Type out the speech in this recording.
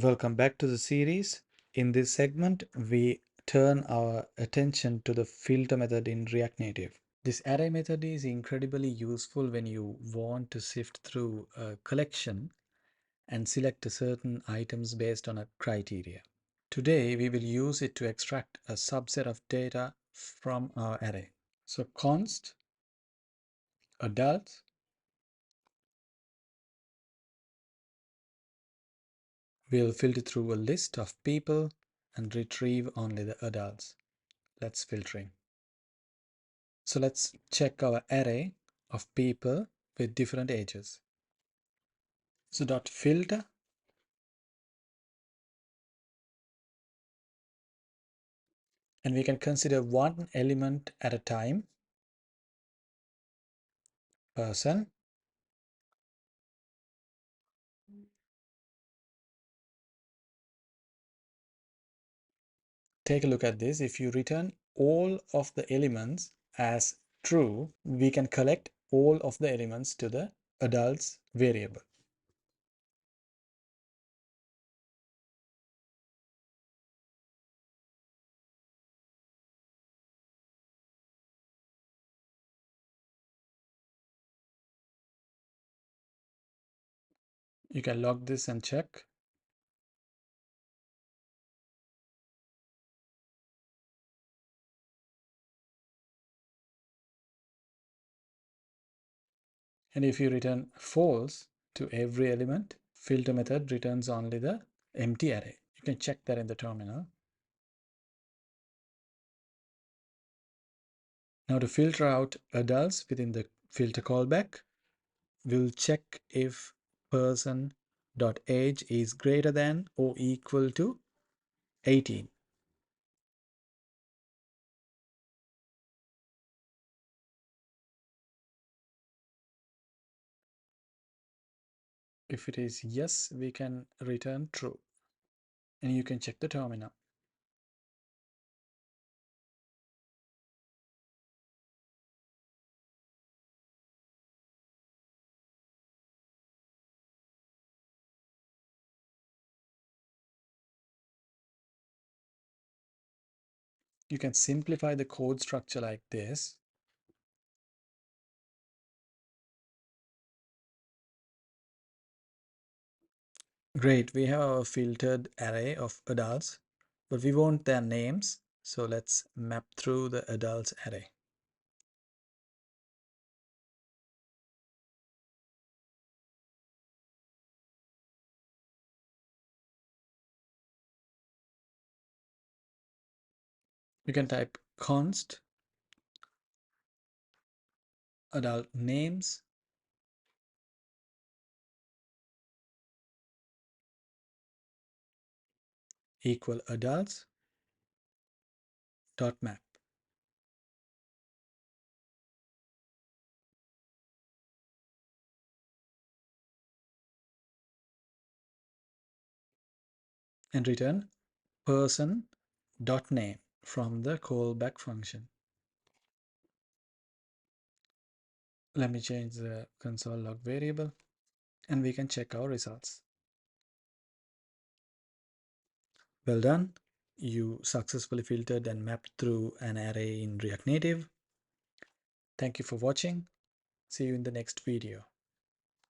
Welcome back to the series. In this segment, we turn our attention to the filter method in React Native. This array method is incredibly useful when you want to sift through a collection and select certain items based on a criteria. Today, we will use it to extract a subset of data from our array. So const adult will filter through a list of people and retrieve only the adults. Let's filtering. So let's check our array of people with different ages. So dot filter, and we can consider one element at a time. Person, take a look at this. If you return all of the elements as true, we can collect all of the elements to the adults variable. You can log this and check. And if you return false to every element, filter method returns only the empty array. You can check that in the terminal. Now to filter out adults within the filter callback, we'll check if person.age is greater than or equal to 18. If it is yes, we can return true. And you can check the terminal. You can simplify the code structure like this. Great, we have our filtered array of adults, but we want their names. So let's map through the adults array. You can type const adult names equal adults dot map. And return person.name from the callback function. Let me change the console log variable and we can check our results. Well done. You successfully filtered and mapped through an array in React Native. Thank you for watching. See you in the next video.